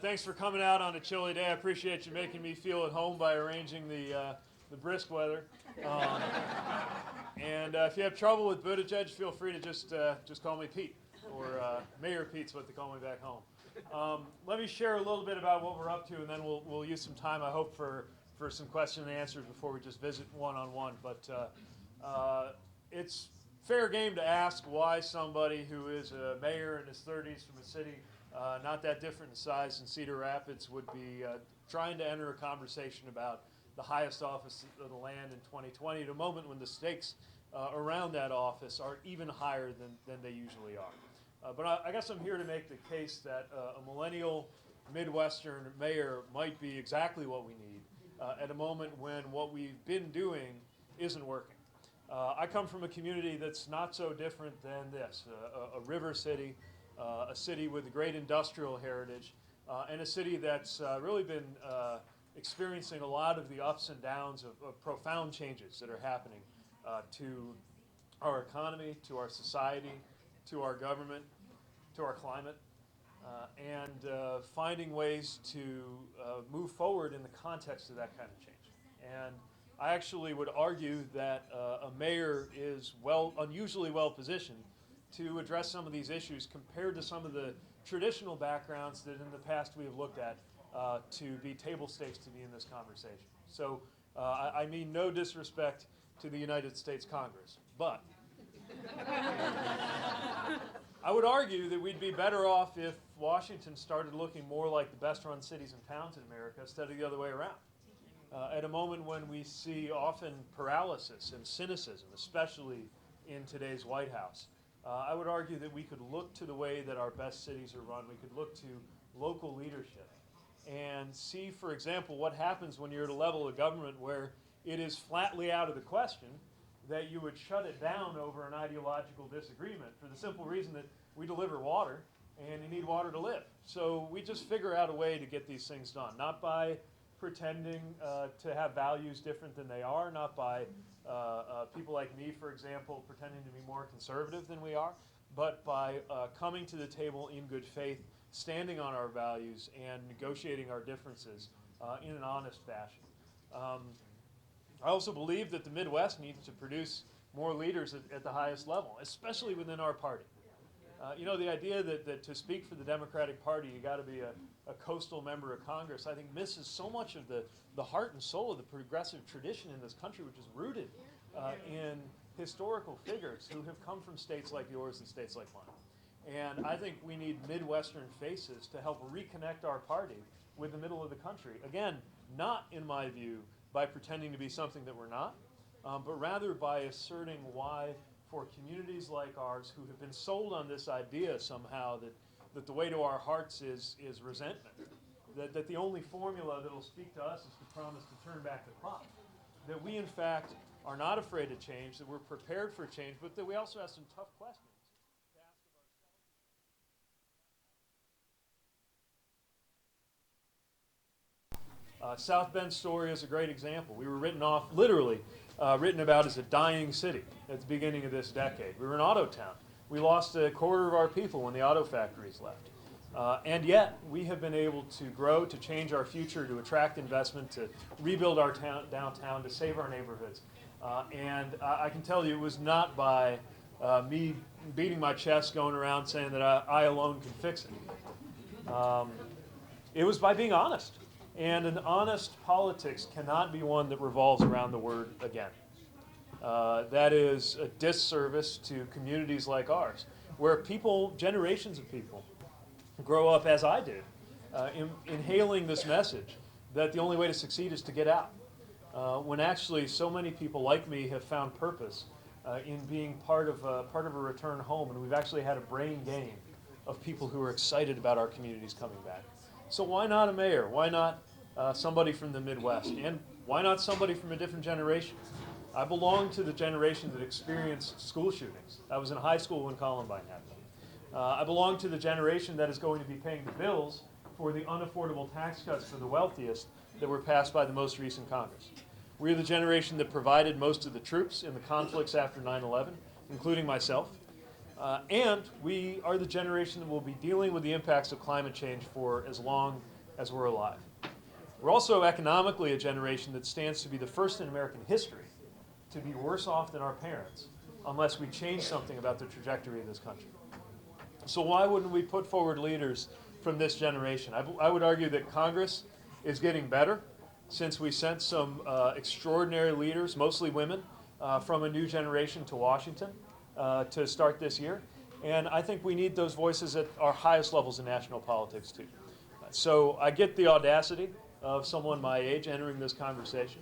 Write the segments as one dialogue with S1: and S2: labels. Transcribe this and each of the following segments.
S1: Thanks for coming out on a chilly day. I appreciate you making me feel at home by arranging the brisk weather. And if you have trouble with Buttigieg, feel free to just call me Pete, or Mayor Pete's what they call me back home. Let me share a little bit about what we're up to, and then we'll use some time, I hope, for some question and answers before we just visit one-on-one. But it's fair game to ask why somebody who is a mayor in his 30s from a city not that different in size than Cedar Rapids would be trying to enter a conversation about the highest office of the land in 2020 at a moment when the stakes around that office are even higher than they usually are. But I guess I'm here to make the case that a millennial Midwestern mayor might be exactly what we need at a moment when what we've been doing isn't working. I come from a community that's not so different than this, a river city, a city with a great industrial heritage, and a city that's really been experiencing a lot of the ups and downs of profound changes that are happening to our economy, to our society, to our government, to our climate, and finding ways to move forward in the context of that kind of change. And I actually would argue that a mayor is unusually well positioned to address some of these issues compared to some of the traditional backgrounds that in the past we have looked at to be table stakes to be in this conversation. So I mean no disrespect to the United States Congress, but I would argue that we'd be better off if Washington started looking more like the best run cities and towns in America instead of the other way around. At a moment when we see often paralysis and cynicism, especially in today's White House, I would argue that we could look to the way that our best cities are run. We could look to local leadership and see, for example, what happens when you're at a level of government where it is flatly out of the question that you would shut it down over an ideological disagreement for the simple reason that we deliver water and you need water to live. So we just figure out a way to get these things done, not by pretending to have values different than they are, not by people like me, for example, pretending to be more conservative than we are, but by coming to the table in good faith, standing on our values, and negotiating our differences in an honest fashion. I also believe that the Midwest needs to produce more leaders at the highest level, especially within our party. You know, the idea that to speak for the Democratic Party, you got to be a coastal member of Congress, I think misses so much of the heart and soul of the progressive tradition in this country, which is rooted in historical figures who have come from states like yours and states like mine. And I think we need Midwestern faces to help reconnect our party with the middle of the country. Again, not, in my view, by pretending to be something that we're not, but rather by asserting why, for communities like ours who have been sold on this idea somehow that the way to our hearts is resentment, that the only formula that will speak to us is to promise to turn back the clock, that we in fact are not afraid of change, that we're prepared for change, but that we also have some tough questions to ask of ourselves. South Bend's story is a great example. We were literally written about as a dying city at the beginning of this decade. We were an auto town. We lost a quarter of our people when the auto factories left. And yet, we have been able to grow, to change our future, to attract investment, to rebuild our downtown, to save our neighborhoods. And I can tell you it was not by me beating my chest, going around saying that I alone can fix it. It was by being honest. And an honest politics cannot be one that revolves around the word again. That is a disservice to communities like ours, where people, generations of people, grow up as I did, inhaling this message that the only way to succeed is to get out. When actually so many people like me have found purpose in being part of a return home, and we've actually had a brain game of people who are excited about our communities coming back. So why not a mayor? Why not somebody from the Midwest? And why not somebody from a different generation? I belong to the generation that experienced school shootings. I was in high school when Columbine happened. I belong to the generation that is going to be paying the bills for the unaffordable tax cuts for the wealthiest that were passed by the most recent Congress. We're the generation that provided most of the troops in the conflicts after 9/11, including myself. And we are the generation that will be dealing with the impacts of climate change for as long as we're alive. We're also economically a generation that stands to be the first in American history to be worse off than our parents unless we change something about the trajectory of this country. So why wouldn't we put forward leaders from this generation? I would argue that Congress is getting better since we sent some extraordinary leaders, mostly women, from a new generation to Washington to start this year. And I think we need those voices at our highest levels in national politics too. So I get the audacity of someone my age entering this conversation.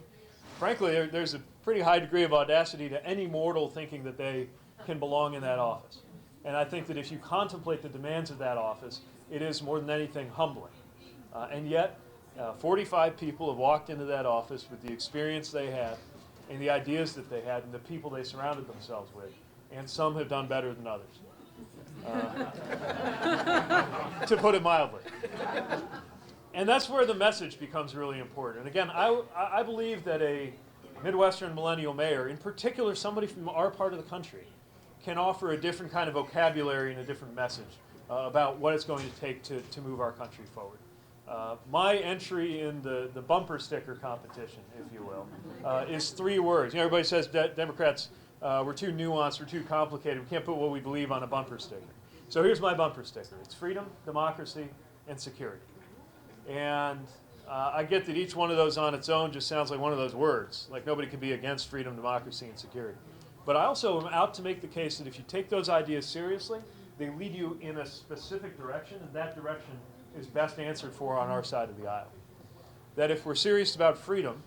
S1: Frankly, there's a pretty high degree of audacity to any mortal thinking that they can belong in that office. And I think that if you contemplate the demands of that office, it is more than anything humbling. And yet, 45 people have walked into that office with the experience they had and the ideas that they had and the people they surrounded themselves with. And some have done better than others, to put it mildly. And that's where the message becomes really important. And again, I believe that a Midwestern millennial mayor, in particular somebody from our part of the country, can offer a different kind of vocabulary and a different message about what it's going to take to move our country forward. My entry in the bumper sticker competition, if you will, is 3 words. You know, everybody says Democrats, we're too nuanced, we're too complicated, we can't put what we believe on a bumper sticker. So here's my bumper sticker. It's freedom, democracy, and security. And I get that each one of those on its own just sounds like one of those words, like nobody can be against freedom, democracy, and security. But I also am out to make the case that if you take those ideas seriously, they lead you in a specific direction, and that direction is best answered for on our side of the aisle. That if we're serious about freedom,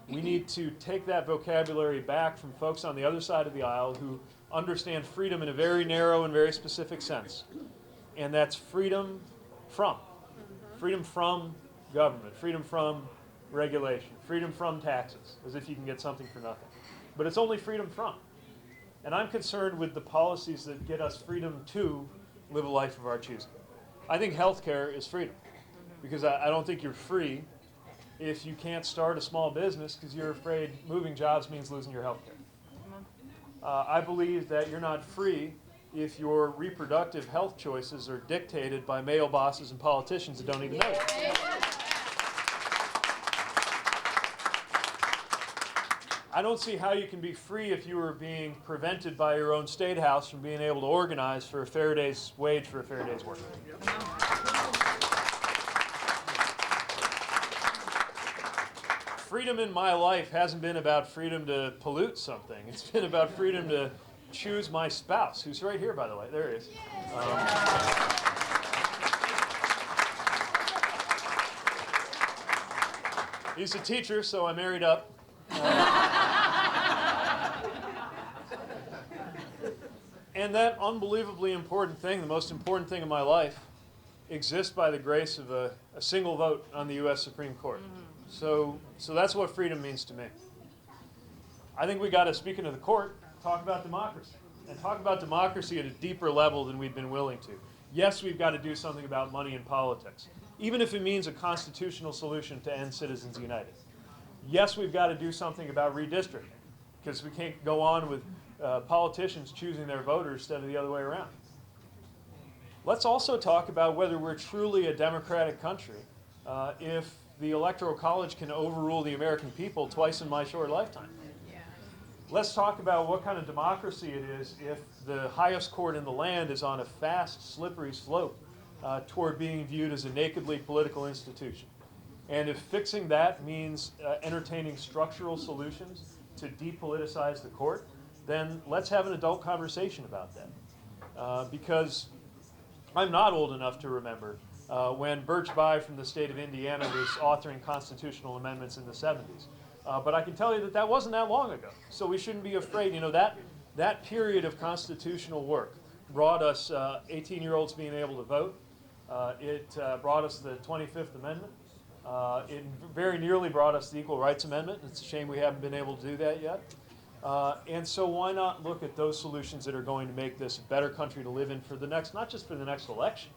S1: we need to take that vocabulary back from folks on the other side of the aisle who understand freedom in a very narrow and very specific sense. And that's freedom from. Freedom from government, freedom from regulation, freedom from taxes, as if you can get something for nothing. But it's only freedom from. And I'm concerned with the policies that get us freedom to live a life of our choosing. I think healthcare is freedom, because I don't think you're free if you can't start a small business because you're afraid moving jobs means losing your healthcare. I believe that you're not free if your reproductive health choices are dictated by male bosses and politicians that don't even know it. I don't see how you can be free if you are being prevented by your own state house from being able to organize for a fair day's wage for a fair day's work. Freedom in my life hasn't been about freedom to pollute something. It's been about freedom to choose my spouse, who's right here, by the way. There he is. He's a teacher, so I married up. And that unbelievably important thing, the most important thing in my life, exists by the grace of a single vote on the U.S. Supreme Court. So that's what freedom means to me. I think we got to, speaking of the court, talk about democracy. And talk about democracy at a deeper level than we've been willing to. Yes, we've got to do something about money in politics, even if it means a constitutional solution to end Citizens United. Yes, we've got to do something about redistricting, because we can't go on with politicians choosing their voters instead of the other way around. Let's also talk about whether we're truly a democratic country if the Electoral College can overrule the American people twice in my short lifetime. Let's talk about what kind of democracy it is if the highest court in the land is on a fast, slippery slope toward being viewed as a nakedly political institution. And if fixing that means entertaining structural solutions to depoliticize the court, then let's have an adult conversation about that. Because I'm not old enough to remember when Birch Bayh from the state of Indiana was authoring constitutional amendments in the 70s. But I can tell you that that wasn't that long ago. So we shouldn't be afraid. You know, that period of constitutional work brought us 18-year-olds being able to vote. It brought us the 25th Amendment. It very nearly brought us the Equal Rights Amendment. It's a shame we haven't been able to do that yet. And so why not look at those solutions that are going to make this a better country to live in for the next, not just for the next election,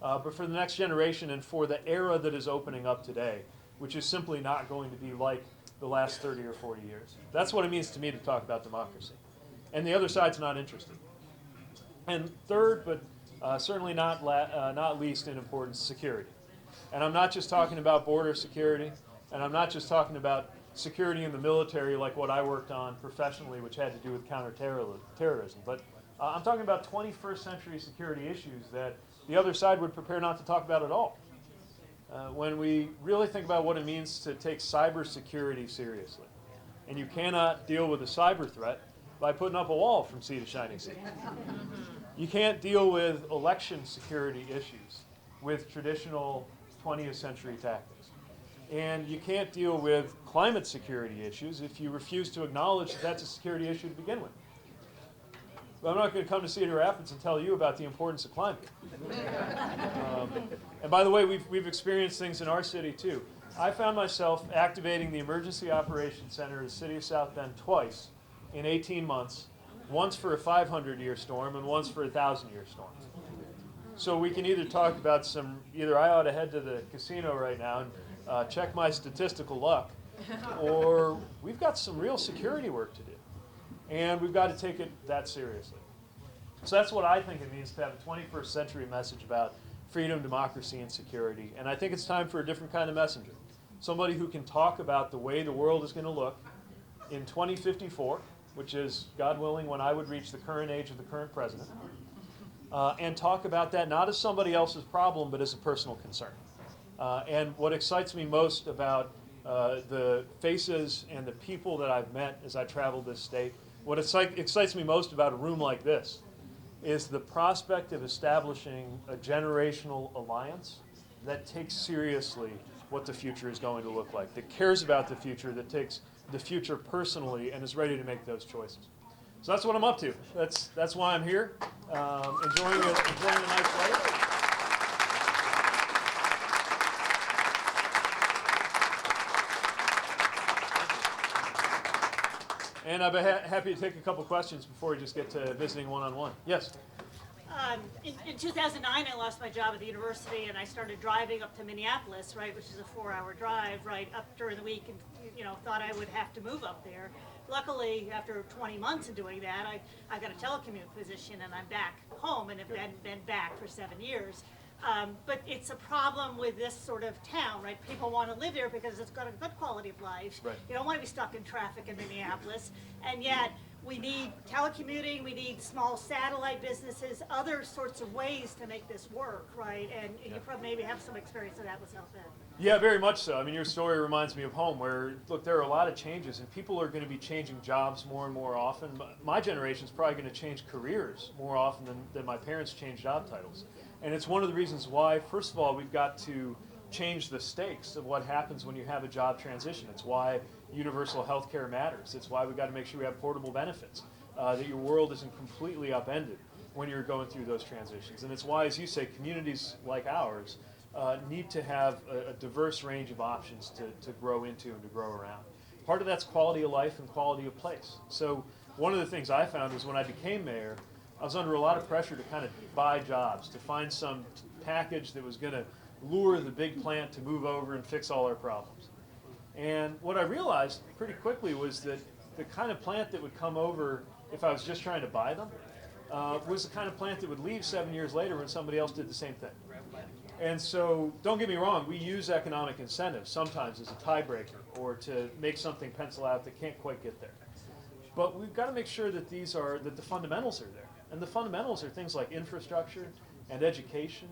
S1: but for the next generation and for the era that is opening up today, which is simply not going to be like the last 30 or 40 years. That's what it means to me to talk about democracy. And the other side's not interested. And third, but certainly not least in importance, security. And I'm not just talking about border security, and I'm not just talking about security in the military like what I worked on professionally, which had to do with counterterrorism. But I'm talking about 21st century security issues that the other side would prepare not to talk about at all. When we really think about what it means to take cybersecurity seriously, and you cannot deal with a cyber threat by putting up a wall from sea to shining sea. You can't deal with election security issues with traditional 20th century tactics. And you can't deal with climate security issues if you refuse to acknowledge that that's a security issue to begin with. But I'm not going to come to Cedar Rapids and tell you about the importance of climate. And by the way, we've experienced things in our city too. I found myself activating the Emergency Operations Center of the city of South Bend twice in 18 months, once for a 500-year storm and once for a 1,000-year storm. So we can either talk about either I ought to head to the casino right now and check my statistical luck, or we've got some real security work to do. And we've got to take it that seriously. So that's what I think it means to have a 21st century message about freedom, democracy, and security. And I think it's time for a different kind of messenger. Somebody who can talk about the way the world is going to look in 2054, which is, God willing, when I would reach the current age of the current president, and talk about that not as somebody else's problem, but as a personal concern. And what excites me most about the faces and the people that I've met as I traveled this state, what excites me most about a room like this is the prospect of establishing a generational alliance that takes seriously what the future is going to look like, that cares about the future, that takes the future personally and is ready to make those choices. So that's what I'm up to. That's why I'm here, enjoying a nice weather. And I'd be happy to take a couple questions before we just get to visiting one-on-one. Yes?
S2: In 2009, I lost my job at the university, and I started driving up to Minneapolis, right, which is a 4-hour drive, right, up during the week, and, thought I would have to move up there. Luckily, after 20 months of doing that, I got a telecommute position, and I'm back home, and have been back for 7 years. But it's a problem with this sort of town, right? People want to live here because it's got a good quality of life.
S1: Right.
S2: You don't want to be stuck in traffic in Minneapolis. And yet, we need telecommuting, we need small satellite businesses, other sorts of ways to make this work, right? And you probably maybe have some experience of that with South Bend.
S1: Yeah, very much so. I mean, your story reminds me of home where, look, there are a lot of changes, and people are going to be changing jobs more and more often. My generation is probably going to change careers more often than my parents changed job titles. And it's one of the reasons why, first of all, we've got to change the stakes of what happens when you have a job transition. It's why universal health care matters. It's why we've got to make sure we have portable benefits, that your world isn't completely upended when you're going through those transitions. And it's why, as you say, communities like ours need to have a diverse range of options to grow into and to grow around. Part of that's quality of life and quality of place. So one of the things I found was when I became mayor, I was under a lot of pressure to kind of buy jobs, to find some package that was going to lure the big plant to move over and fix all our problems. And what I realized pretty quickly was that the kind of plant that would come over if I was just trying to buy them was the kind of plant that would leave 7 years later when somebody else did the same thing. And so, don't get me wrong, we use economic incentives sometimes as a tiebreaker or to make something pencil out that can't quite get there. But we've got to make sure that that the fundamentals are there. And the fundamentals are things like infrastructure and education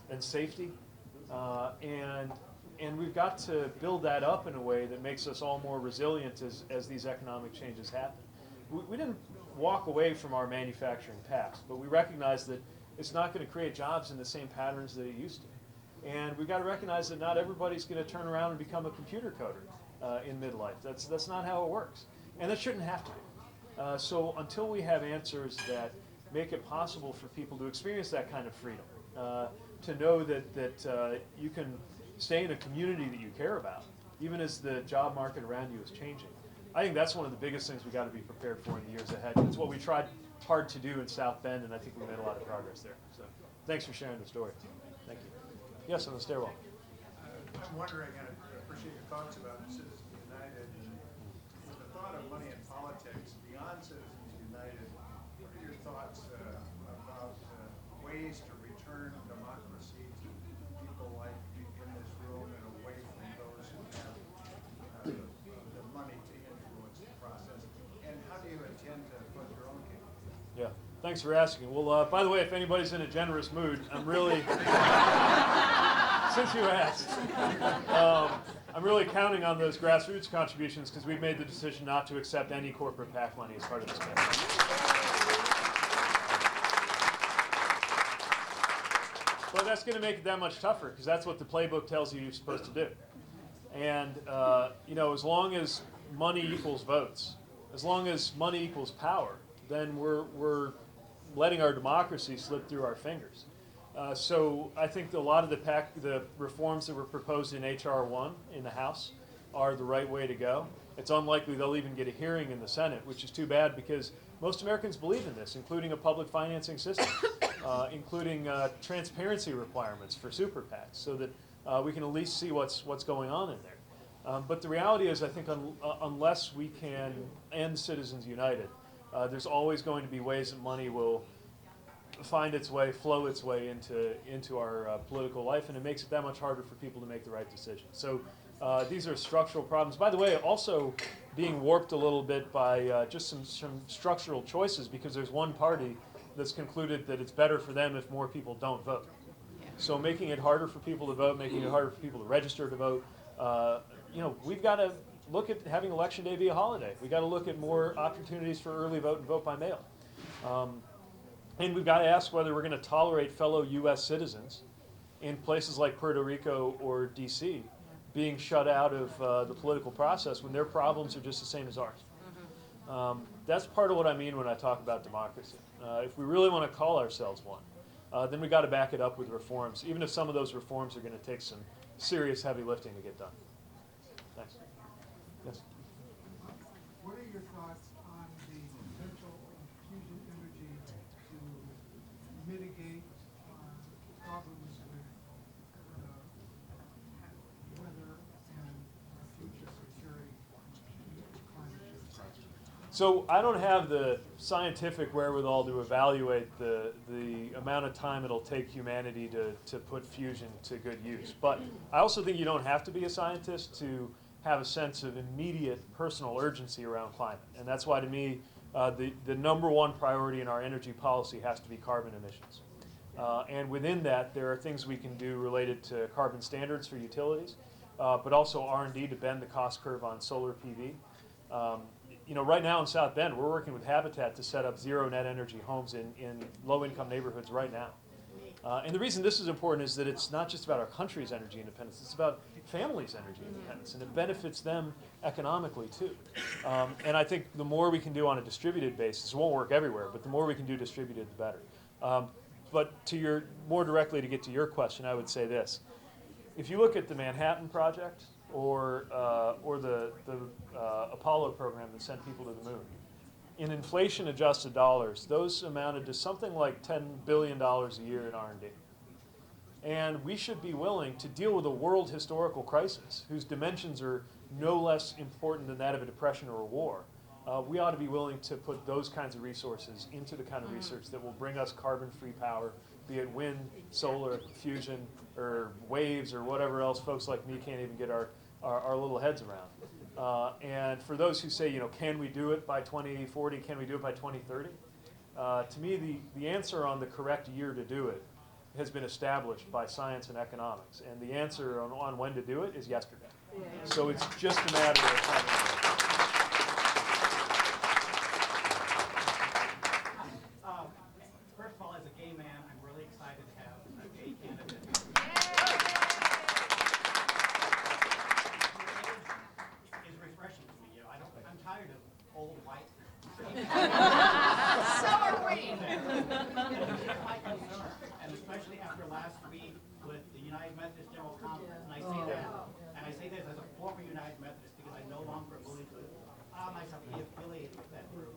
S1: and safety. And we've got to build that up in a way that makes us all more resilient as these economic changes happen. We didn't walk away from our manufacturing past, but we recognize that it's not going to create jobs in the same patterns that it used to. And we've got to recognize that not everybody's going to turn around and become a computer coder in midlife. That's not how it works. And that shouldn't have to be. So until we have answers that make it possible for people to experience that kind of freedom, to know that you can stay in a community that you care about, even as the job market around you is changing. I think that's one of the biggest things we've got to be prepared for in the years ahead. It's what we tried hard to do in South Bend, and I think we made a lot of progress there. So thanks for sharing the story. Thank you. Yes, on the stairwell.
S3: I'm wondering, I appreciate your thoughts about Citizens United. With the thought of money in politics, beyond Citizens United, what are your thoughts about ways to return democracy to people like in this room and away from those who have the money to influence the process? And how do you intend to put your own game?
S1: Yeah, thanks for asking. Well, by the way, if anybody's in a generous mood, I'm really, since you asked, I'm really counting on those grassroots contributions because we've made the decision not to accept any corporate PAC money as part of this campaign. But that's going to make it that much tougher because that's what the playbook tells you you're supposed to do. And, as long as money equals votes, as long as money equals power, then we're letting our democracy slip through our fingers. So I think a lot of the reforms that were proposed in H.R. 1 in the House are the right way to go. It's unlikely they'll even get a hearing in the Senate, which is too bad because most Americans believe in this, including a public financing system, including transparency requirements for super PACs, so that we can at least see what's going on in there. But the reality is, I think unless we can end Citizens United, there's always going to be ways that money will find its way, flow its way into our political life, and it makes it that much harder for people to make the right decisions. So these are structural problems. By the way, also being warped a little bit by just some structural choices because there's one party that's concluded that it's better for them if more people don't vote. So making it harder for people to vote, making it harder for people to register to vote, we've got to look at having Election Day be a holiday. We've got to look at more opportunities for early vote and vote by mail. And we've got to ask whether we're going to tolerate fellow U.S. citizens in places like Puerto Rico or D.C. being shut out of the political process when their problems are just the same as ours. That's part of what I mean when I talk about democracy. If we really want to call ourselves one, then we've got to back it up with reforms, even if some of those reforms are going to take some serious heavy lifting to get done. Thanks. Yes?
S4: What are your thoughts on the potential of fusion energy to mitigate problems with weather and future security climate change?
S1: So I don't have the scientific wherewithal to evaluate the amount of time it'll take humanity to put fusion to good use. But I also think you don't have to be a scientist to have a sense of immediate personal urgency around climate. And that's why, to me, the number one priority in our energy policy has to be carbon emissions. And within that, there are things we can do related to carbon standards for utilities, but also R&D to bend the cost curve on solar PV. Right now in South Bend, we're working with Habitat to set up zero net energy homes in low-income neighborhoods right now. And the reason this is important is that it's not just about our country's energy independence, it's about families' energy independence, and it benefits them economically too. And I think the more we can do on a distributed basis, it won't work everywhere, but the more we can do distributed, the better. But more directly to get to your question, I would say this. If you look at the Manhattan Project or the Apollo program that sent people to the moon, in inflation-adjusted dollars, those amounted to something like $10 billion a year in R&D. And we should be willing to deal with a world historical crisis whose dimensions are no less important than that of a depression or a war. We ought to be willing to put those kinds of resources into the kind of research that will bring us carbon-free power, be it wind, solar, fusion, or waves, or whatever else folks like me can't even get our little heads around. And for those who say, can we do it by 2040, can we do it by 2030? To me, the answer on the correct year to do it has been established by science and economics. And the answer on when to do it is yesterday. Yeah. So it's just a matter of having
S5: First of all, as a gay man, I'm really excited to have a gay candidate. It's refreshing to me. I'm tired of old white.
S6: So are we.
S5: And especially after last week with the United Methodist General Conference, and I say this as a former United Methodist because I no longer believe to allow myself to be affiliated with that group.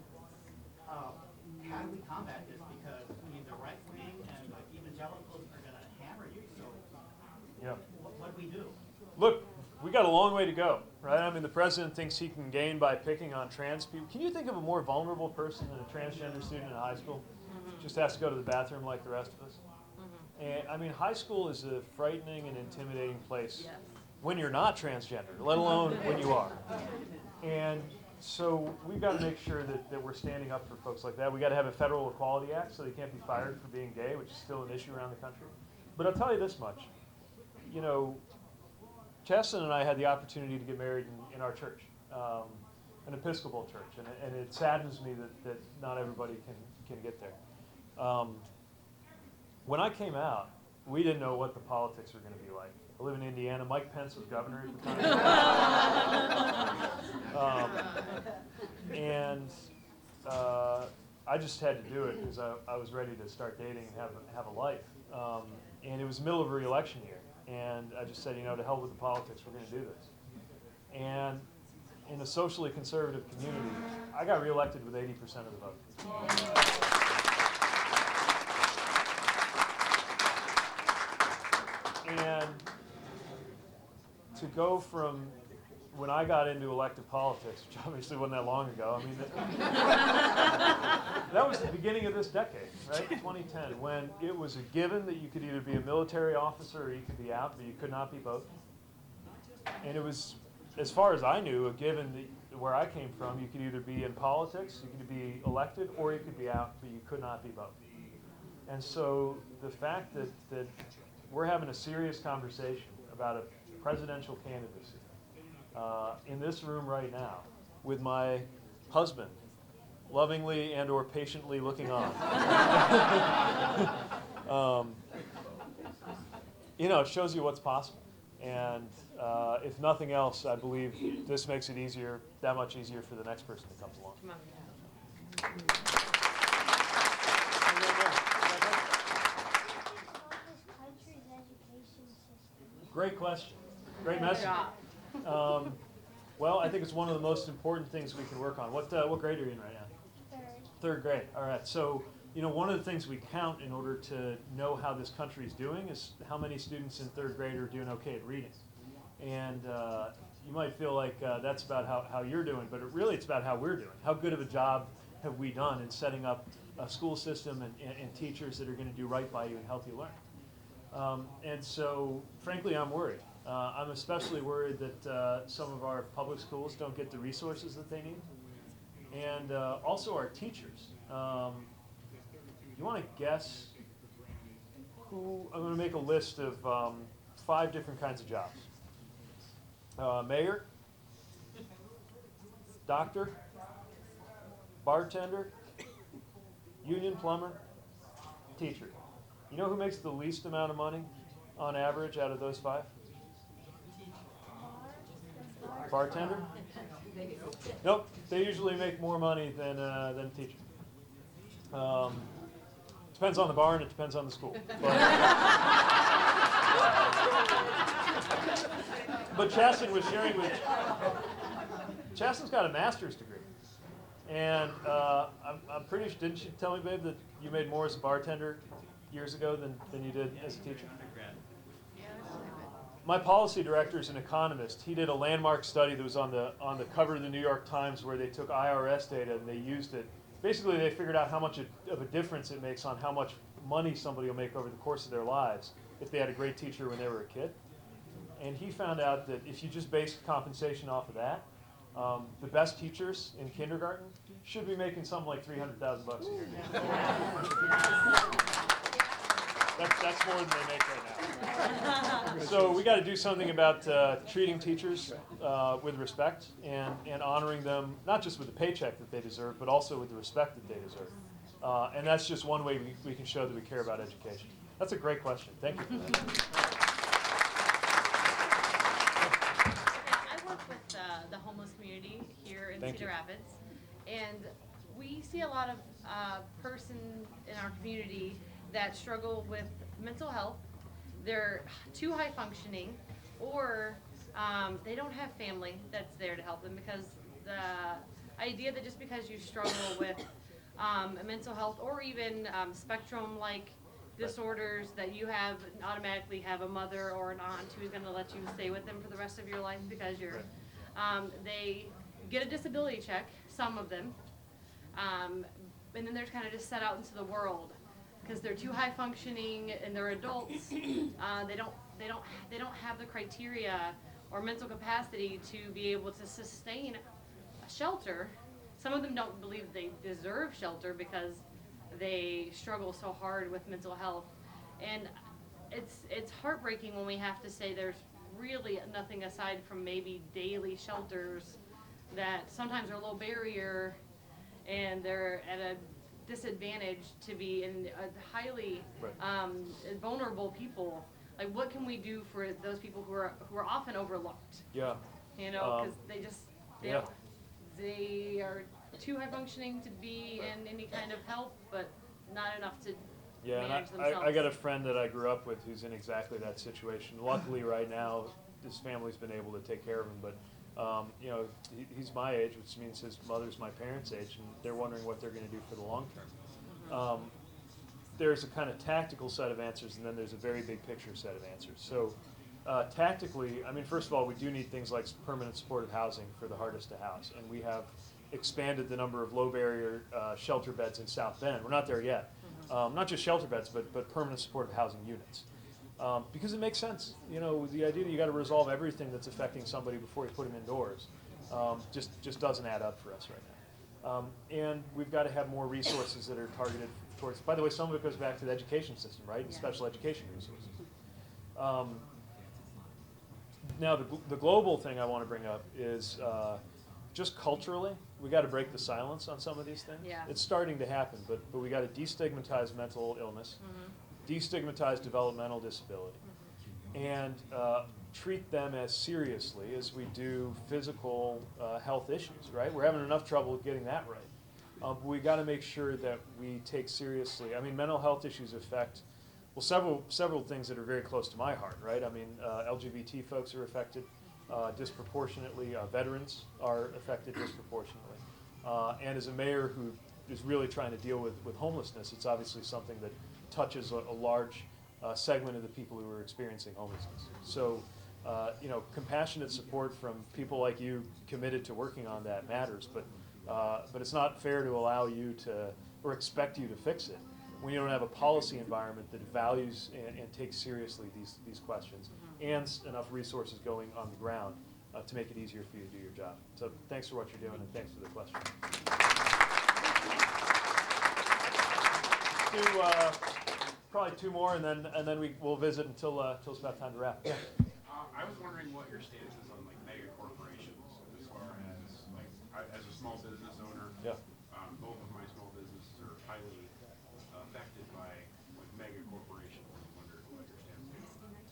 S5: How do we combat this? Because the right wing and the evangelicals are going to hammer you. So, what do we do?
S1: Look, we got a long way to go, right? I mean, the president thinks he can gain by picking on trans people. Can you think of a more vulnerable person than a transgender student in high school? Just has to go to the bathroom like the rest of us. And I mean, high school is a frightening and intimidating place when you're not transgender, let alone when you are. And so we've got to make sure that we're standing up for folks like that. We've got to have a federal Equality Act so they can't be fired for being gay, which is still an issue around the country. But I'll tell you this much. You know, Chaston and I had the opportunity to get married in our church, an Episcopal church, and it saddens me that not everybody can get there. When I came out, we didn't know what the politics were going to be like. I live in Indiana. Mike Pence was governor at the time. And I just had to do it because I was ready to start dating and have a life. And it was the middle of a re-election year. And I just said, you know, to hell with the politics, we're going to do this. And in a socially conservative community, I got reelected with 80% of the vote. And to go from when I got into elective politics, which obviously wasn't that long ago, I mean, that was the beginning of this decade, right, 2010, when it was a given that you could either be a military officer or you could be out, but you could not be both. And it was, as far as I knew, a given that where I came from, you could either be in politics, you could be elected, or you could be out, but you could not be both. And so the fact that we're having a serious conversation about a presidential candidacy in this room right now with my husband lovingly and or patiently looking on. You know, it shows you what's possible. And if nothing else, I believe this makes it easier, that much easier for the next person that comes along.
S6: Come on.
S1: Great question. Great message. Well, I think it's one of the most important things we can work on. What grade are you in right now? Third grade. All right. So, you know, one of the things we count in order to know how this country is doing is how many students in third grade are doing okay at reading. And you might feel like that's about how you're doing, but it's about how we're doing. How good of a job have we done in setting up a school system and teachers that are going to do right by you and help you learn? And so, frankly, I'm worried. I'm especially worried that some of our public schools don't get the resources that they need. And also our teachers. You want to guess who? I'm going to make a list of 5 different kinds of jobs. Mayor, doctor, bartender, union plumber, teacher. You know who makes the least amount of money on average out of those 5? Bartender? Nope. They usually make more money than a teacher. Depends on the bar and it depends on the school. But Chaston was sharing with Chaston's got a master's degree. And I'm pretty sure, didn't you tell me, babe, that you made more as a bartender years ago than you did as a teacher? My policy director is an economist. He did a landmark study that was on the cover of the New York Times where they took IRS data and they used it. Basically, they figured out how much of a difference it makes on how much money somebody will make over the course of their lives if they had a great teacher when they were a kid. And he found out that if you just based compensation off of that, the best teachers in kindergarten should be making something like $300,000 a year. That's more than they make right now. So we got to do something about treating teachers with respect and honoring them, not just with the paycheck that they deserve, but also with the respect that they deserve. And that's just one way we can show that we care about education. That's a great question. Thank you for that.
S6: I work with the homeless community here in Cedar Rapids, and we see a lot of persons in our community that struggle with mental health. They're too high functioning, or they don't have family that's there to help them, because the idea that just because you struggle with mental health or even spectrum-like disorders, that you automatically have a mother or an aunt who's going to let you stay with them for the rest of your life because you're they get a disability check, some of them, and then they're kind of just set out into the world because they're too high functioning and they're adults. They don't have the criteria or mental capacity to be able to sustain a shelter. Some of them don't believe they deserve shelter because they struggle so hard with mental health. And it's heartbreaking when we have to say there's really nothing aside from maybe daily shelters that sometimes are low barrier and they're at a disadvantage to be in a highly vulnerable people. Like, what can we do for those people who are often overlooked?
S1: Yeah.
S6: You know, because they are too high functioning to be in any kind of help, but not enough to manage themselves.
S1: I got a friend that I grew up with who's in exactly that situation. Luckily, right now, his family's been able to take care of him, but you know, he's my age, which means his mother's my parents' age, and they're wondering what they're going to do for the long term. There's a kind of tactical set of answers, and then there's a very big picture set of answers. So tactically, I mean, first of all, we do need things like permanent supportive housing for the hardest to house, and we have expanded the number of low barrier shelter beds in South Bend. We're not there yet. Not just shelter beds, but permanent supportive housing units. Because it makes sense. You know, the idea that you got to resolve everything that's affecting somebody before you put them indoors just doesn't add up for us right now. And we've got to have more resources that are targeted towards, by the way, some of it goes back to the education system, right? And special education resources. Now, the global thing I want to bring up is just culturally, we got to break the silence on some of these things.
S6: Yeah.
S1: It's starting to happen, but we got to destigmatize mental illness, destigmatize developmental disability, and treat them as seriously as we do physical health issues, right? We're having enough trouble getting that right. But we got to make sure that we take seriously, I mean, mental health issues affect, well, several things that are very close to my heart, right? I mean, LGBT folks are affected disproportionately. Veterans are affected disproportionately. And as a mayor who is really trying to deal with homelessness, it's obviously something that touches a large segment of the people who are experiencing homelessness. So, you know, compassionate support from people like you committed to working on that matters, but it's not fair to allow you to, or expect you to fix it when you don't have a policy environment that values and takes seriously these questions, and enough resources going on the ground to make it easier for you to do your job. So thanks for what you're doing, and thanks for the question. Probably two more, and then we'll visit until it's about time to wrap. Yeah.
S7: I was wondering what your stance is on like mega corporations, as far as like as a small business owner.
S1: Yeah.
S7: Both of my small businesses are highly affected by like mega corporations. I wondered what your stance is on that.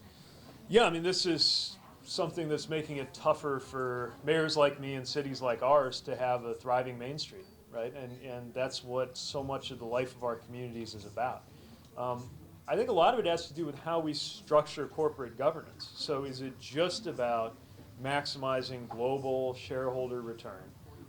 S1: Yeah, I mean, this is something that's making it tougher for mayors like me and cities like ours to have a thriving Main Street, right? And that's what so much of the life of our communities is about. I think a lot of it has to do with how we structure corporate governance. So is it just about maximizing global shareholder return,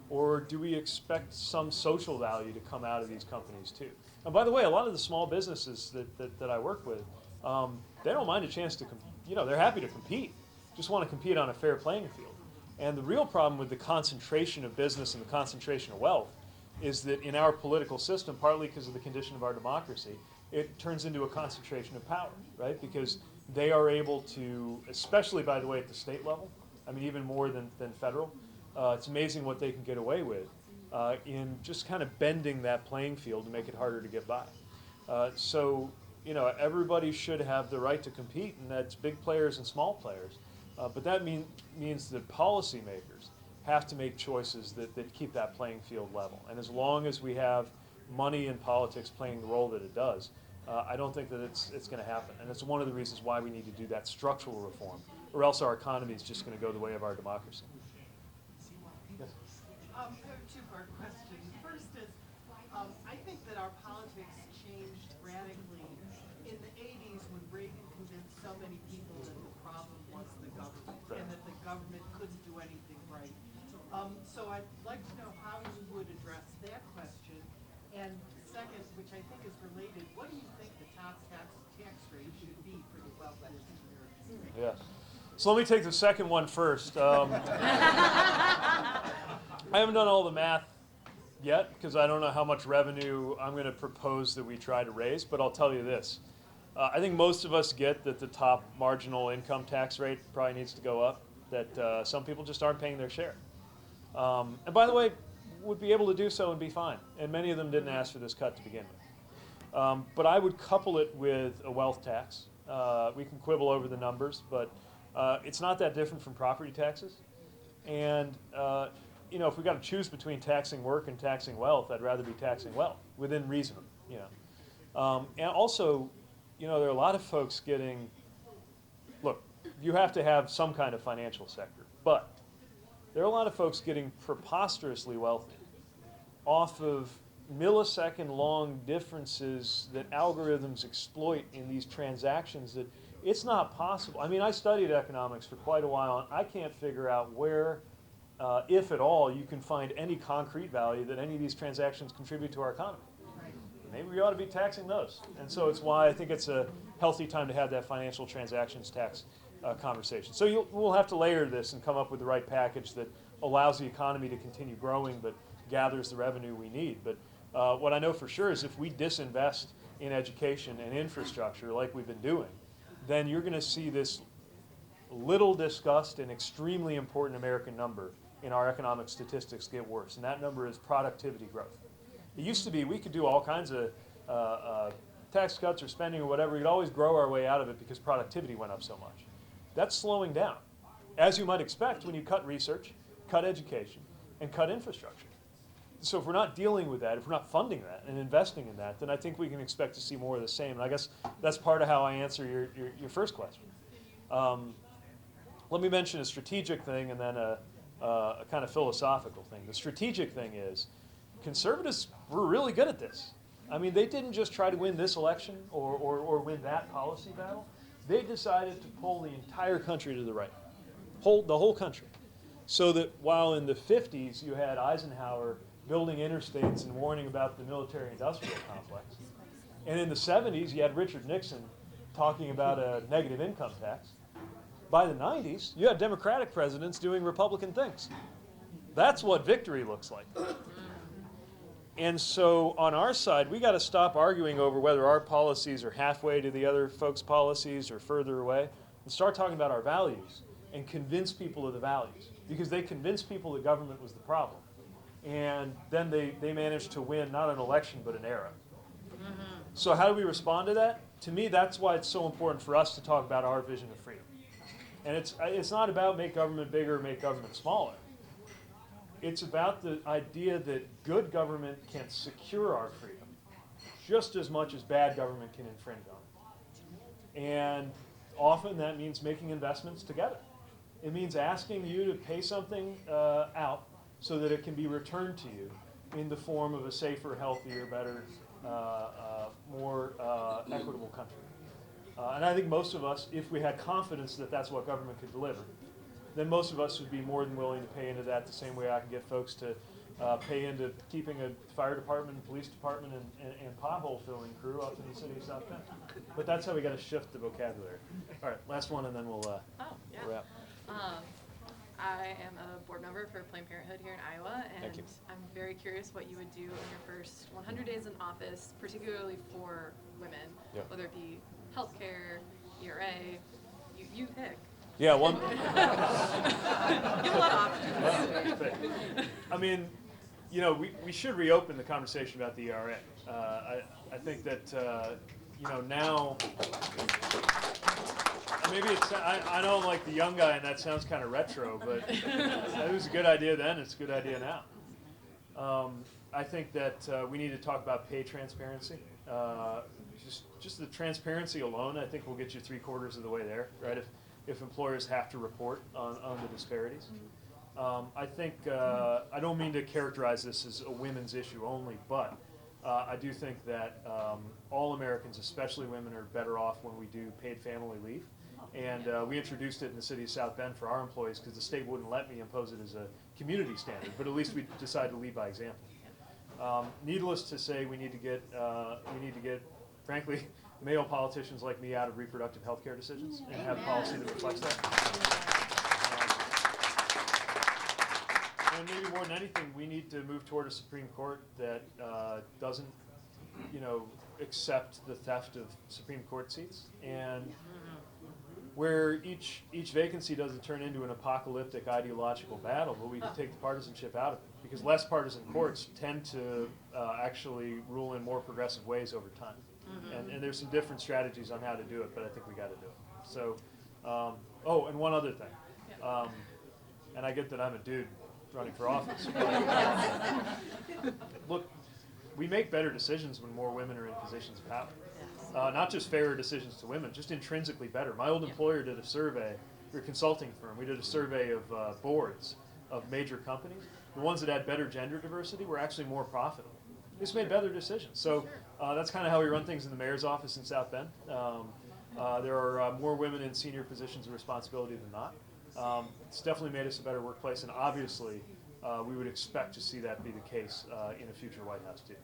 S1: or do we expect some social value to come out of these companies too? And by the way, a lot of the small businesses that I work with, they don't mind a chance to, you know, they're happy to compete, just want to compete on a fair playing field. And the real problem with the concentration of business and the concentration of wealth is that in our political system, partly because of the condition of our democracy, it turns into a concentration of power, right? Because they are able to, especially by the way at the state level, I mean even more than federal, it's amazing what they can get away with in just kind of bending that playing field to make it harder to get by. So, you know, everybody should have the right to compete, and that's big players and small players. But that means that policymakers have to make choices that keep that playing field level. And as long as we have money in politics playing the role that it does, I don't think that it's going to happen. And it's one of the reasons why we need to do that structural reform, or else our economy is just going to go the way of our democracy. Yes.
S8: I have a two-part question. First is, I think that our politics changed radically in the 80s when Reagan convinced so many people that the problem was the government, and that the government couldn't do anything right. So I'd like to know how you would address that question. And second, which I think is related, what do you think the top tax rate should be for the wealthiest Americans?
S1: Yeah. So let me take the second one first. I haven't done all the math yet because I don't know how much revenue I'm going to propose that we try to raise, but I'll tell you this. I think most of us get that the top marginal income tax rate probably needs to go up, that some people just aren't paying their share. And by the way, would be able to do so and be fine. And many of them didn't ask for this cut to begin with. But I would couple it with a wealth tax. We can quibble over the numbers, but it's not that different from property taxes. And you know, if we got to choose between taxing work and taxing wealth, I'd rather be taxing wealth within reason. You know, and also, you know, there are a lot of folks getting. Look, you have to have some kind of financial sector, but there are a lot of folks getting preposterously wealthy off of millisecond long differences that algorithms exploit in these transactions that it's not possible. I mean, I studied economics for quite a while, and I can't figure out where, if at all, you can find any concrete value that any of these transactions contribute to our economy. Maybe we ought to be taxing those. And so it's why I think it's a healthy time to have that financial transactions tax conversation. So we'll have to layer this and come up with the right package that allows the economy to continue growing but gathers the revenue we need. But what I know for sure is if we disinvest in education and infrastructure like we've been doing, then you're going to see this little discussed and extremely important American number in our economic statistics get worse, and that number is productivity growth. It used to be we could do all kinds of tax cuts or spending or whatever. We'd always grow our way out of it because productivity went up so much. That's slowing down, as you might expect when you cut research, cut education, and cut infrastructure. So if we're not dealing with that, if we're not funding that and investing in that, then I think we can expect to see more of the same. And I guess that's part of how I answer your first question. Let me mention a strategic thing and then a kind of philosophical thing. The strategic thing is conservatives were really good at this. I mean, they didn't just try to win this election or win that policy battle. They decided to pull the entire country to the right, the whole country. So that while in the 50s you had Eisenhower building interstates and warning about the military-industrial complex, and in the 70s you had Richard Nixon talking about a negative income tax, by the 90s you had Democratic presidents doing Republican things. That's what victory looks like. And so on our side, we got to stop arguing over whether our policies are halfway to the other folks' policies or further away, and start talking about our values and convince people of the values. Because they convinced people that government was the problem. And then they managed to win not an election, but an era. So how do we respond to that? To me, that's why it's so important for us to talk about our vision of freedom. And it's not about make government bigger or make government smaller. It's about the idea that good government can secure our freedom just as much as bad government can infringe on it. And often that means making investments together. It means asking you to pay something out so that it can be returned to you in the form of a safer, healthier, better, more equitable country. And I think most of us, if we had confidence that that's what government could deliver, then most of us would be more than willing to pay into that the same way I can get folks to pay into keeping a fire department and police department and pothole filling crew up in the city of South Bend. But that's how we got to shift the vocabulary. All right, last one and then we'll wrap.
S9: I am a board member for Planned Parenthood here in Iowa, and I'm very curious what you would do in your first 100 days in office, particularly for women, whether it be healthcare, ERA, you pick.
S1: Yeah, one.
S9: Give a lot of options.
S1: I mean, you know, we should reopen the conversation about the ERA. I think that, you know, now, maybe it's, I know I'm like the young guy and that sounds kind of retro, but it was a good idea then, it's a good idea now. I think that we need to talk about pay transparency. Just the transparency alone, I think will get you 3/4 of the way there, right? If employers have to report on the disparities. I think, I don't mean to characterize this as a women's issue only, but I do think that all Americans, especially women, are better off when we do paid family leave. And we introduced it in the city of South Bend for our employees because the state wouldn't let me impose it as a community standard, but at least we decided to lead by example. Needless to say, we need to get, frankly, male politicians like me out of reproductive health care decisions and have policy that reflects that. and maybe more than anything, we need to move toward a Supreme Court that doesn't, accept the theft of Supreme Court seats, and where each vacancy doesn't turn into an apocalyptic ideological battle, but we can take the partisanship out of it. Because less partisan courts tend to actually rule in more progressive ways over time. And there's some different strategies on how to do it, but I think we got to do it. So, oh, and one other thing. And I get that I'm a dude running for office. But, look, we make better decisions when more women are in positions of power. Not just fairer decisions to women, just intrinsically better. My old employer did a survey, we're a consulting firm, we did a survey of boards of major companies. The ones that had better gender diversity were actually more profitable. They just made better decisions. So that's kind of how we run things in the mayor's office in South Bend. There are more women in senior positions of responsibility than not. It's definitely made us a better workplace, and obviously we would expect to see that be the case in a future White House too.